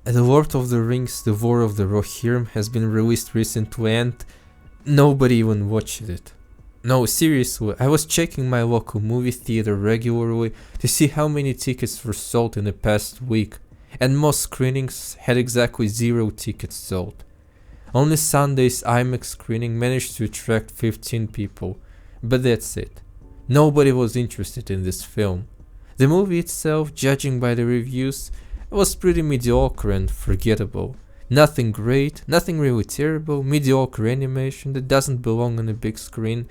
The Lord of the Rings, The War of the Rohirrim has been released recently and nobody even watched it. No, seriously, I was checking my local movie theater regularly to see how many tickets were sold in the past week, and most screenings had exactly 0 tickets sold. Only Sunday's IMAX screening managed to attract 15 people, but that's it. Nobody was interested in this film. The movie itself, judging by the reviews, was pretty mediocre and forgettable. Nothing great, nothing really terrible, mediocre animation that doesn't belong on a big screen,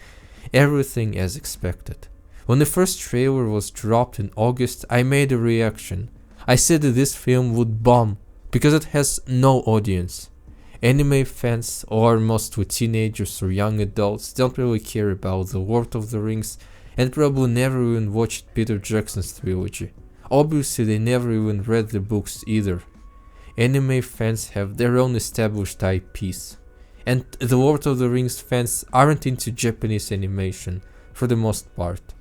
everything as expected. When the first trailer was dropped in August, I made a reaction. I said that this film would bomb because it has no audience. Anime fans, or mostly teenagers or young adults, don't really care about The Lord of the Rings and probably never even watched Peter Jackson's trilogy. Obviously they never even read the books either. Anime fans have their own established IPs. And the Lord of the Rings fans aren't into Japanese animation, for the most part.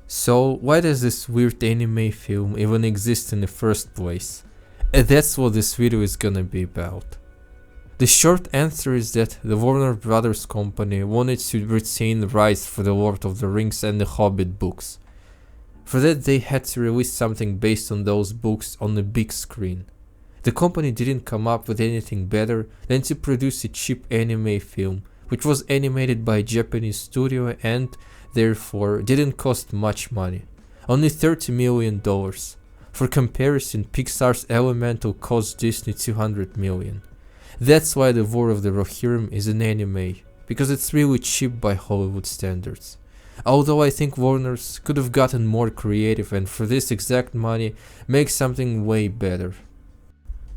So why does this weird anime film even exist in the first place? And that's what this video is gonna be about. The short answer is that the Warner Brothers company wanted to retain the rights for the Lord of the Rings and the Hobbit books. For that they had to release something based on those books on the big screen. The company didn't come up with anything better than to produce a cheap anime film, which was animated by a Japanese studio and, therefore, didn't cost much money. Only $30 million. For comparison, Pixar's Elemental cost Disney $200 million. That's why The War of the Rohirrim is an anime, because it's really cheap by Hollywood standards. Although I think Warner's could have gotten more creative and for this exact money make something way better.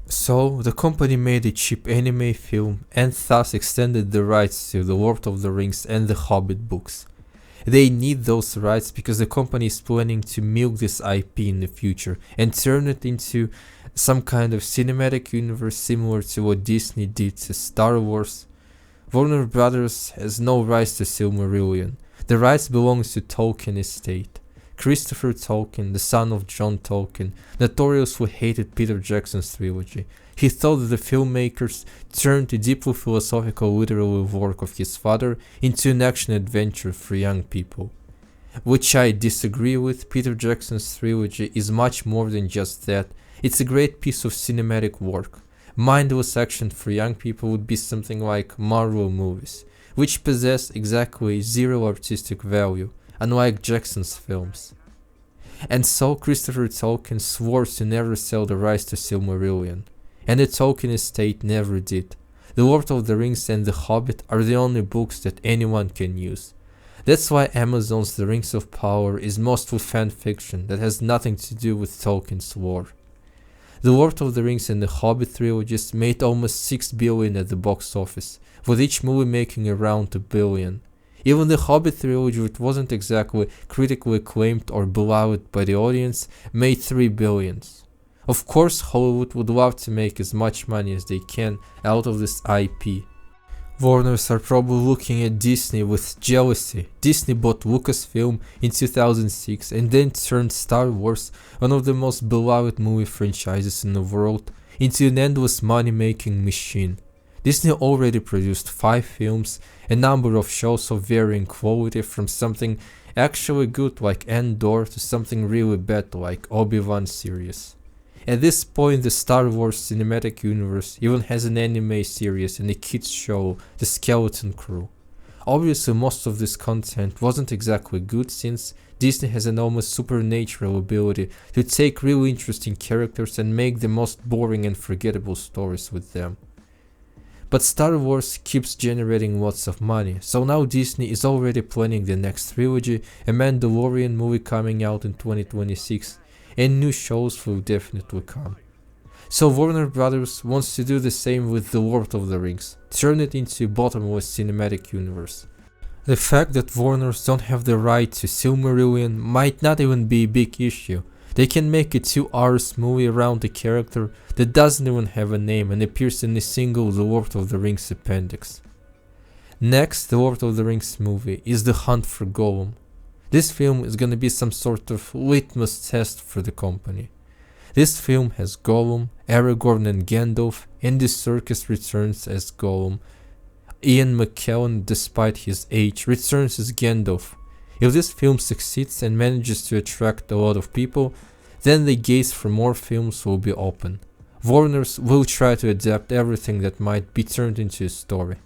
So the company made a cheap anime film and thus extended the rights to The Lord of the Rings and the Hobbit books. They need those rights because the company is planning to milk this IP in the future and turn it into some kind of cinematic universe similar to what Disney did to Star Wars. Warner Brothers has no rights to Silmarillion. The rights belong to Tolkien estate. Christopher Tolkien, the son of John Tolkien, notoriously hated Peter Jackson's trilogy. He thought that the filmmakers turned the deeply philosophical literary work of his father into an action-adventure for young people. Which I disagree with. Peter Jackson's trilogy is much more than just that. It's a great piece of cinematic work. Mindless action for young people would be something like Marvel movies, which possess exactly 0 artistic value, unlike Jackson's films. And so Christopher Tolkien swore to never sell the rights to Silmarillion, and the Tolkien estate never did. The Lord of the Rings and The Hobbit are the only books that anyone can use. That's why Amazon's The Rings of Power is mostly fan fiction that has nothing to do with Tolkien's lore. The Lord of the Rings and the Hobbit trilogies made almost $6 billion at the box office, with each movie making around $1 billion. Even the Hobbit trilogy, which wasn't exactly critically acclaimed or beloved by the audience, made $3 billion. Of course, Hollywood would love to make as much money as they can out of this IP. Warners are probably looking at Disney with jealousy. Disney bought Lucasfilm in 2006 and then turned Star Wars, one of the most beloved movie franchises in the world, into an endless money-making machine. Disney already produced 5 films, a number of shows of varying quality, from something actually good like Andor to something really bad like Obi-Wan series. At this point, the Star Wars cinematic universe even has an anime series and a kids show, The Skeleton Crew. Obviously, most of this content wasn't exactly good since Disney has an almost supernatural ability to take really interesting characters and make the most boring and forgettable stories with them. But Star Wars keeps generating lots of money, so now Disney is already planning the next trilogy, a Mandalorian movie coming out in 2026, and new shows will definitely come. So Warner Brothers wants to do the same with The Lord of the Rings, turn it into a bottomless cinematic universe. The fact that Warners don't have the right to Silmarillion might not even be a big issue. They can make a 2 hours movie around a character that doesn't even have a name and appears in a single The Lord of the Rings appendix. Next, The Lord of the Rings movie is The Hunt for Gollum. This film is gonna be some sort of litmus test for the company. This film has Gollum, Aragorn and Gandalf, Andy Serkis returns as Gollum. Ian McKellen, despite his age, returns as Gandalf. If this film succeeds and manages to attract a lot of people, then the gates for more films will be open. Warners will try to adapt everything that might be turned into a story,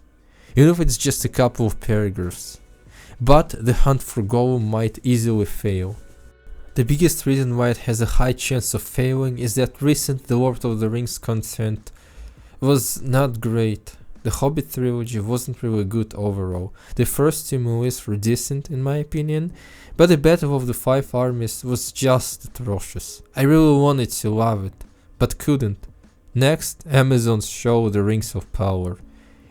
even if it's just a couple of paragraphs. But The Hunt for Gollum might easily fail. The biggest reason why it has a high chance of failing is that recent The Lord of the Rings content was not great. The Hobbit trilogy wasn't really good overall. The first two movies were decent in my opinion, but the Battle of the Five Armies was just atrocious. I really wanted to love it, but couldn't. Next, Amazon's show The Rings of Power.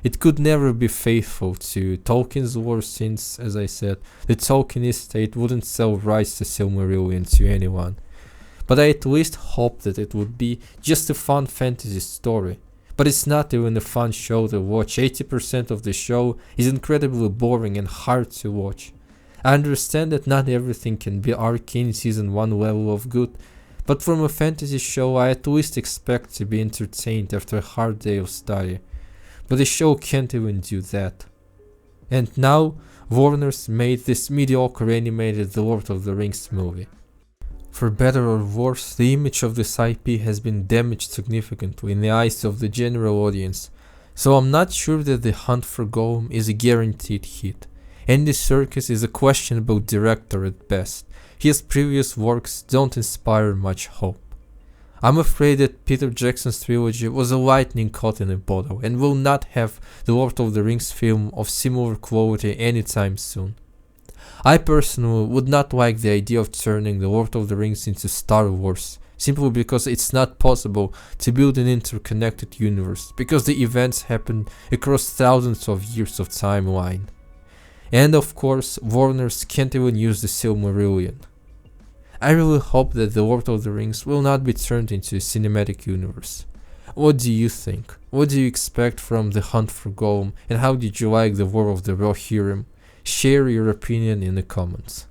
It could never be faithful to Tolkien's lore since, as I said, the Tolkien estate wouldn't sell rights to Silmarillion to anyone. But I at least hoped that it would be just a fun fantasy story. But it's not even a fun show to watch. 80% of the show is incredibly boring and hard to watch. I understand that not everything can be Arcane Season 1 level of good, but from a fantasy show I at least expect to be entertained after a hard day of study. But the show can't even do that. And now, Warner's made this mediocre animated The Lord of the Rings movie. For better or worse, the image of this IP has been damaged significantly in the eyes of the general audience, so I'm not sure that The Hunt for Gollum is a guaranteed hit. Andy Serkis is a questionable director at best. His previous works don't inspire much hope. I'm afraid that Peter Jackson's trilogy was a lightning caught in a bottle and will not have the Lord of the Rings film of similar quality anytime soon. I personally would not like the idea of turning the Lord of the Rings into Star Wars, simply because it's not possible to build an interconnected universe, because the events happen across thousands of years of timeline. And of course, Warners can't even use the Silmarillion. I really hope that the Lord of the Rings will not be turned into a cinematic universe. What do you think? What do you expect from The Hunt for Gollum, and how did you like The War of the Rohirrim? Share your opinion in the comments.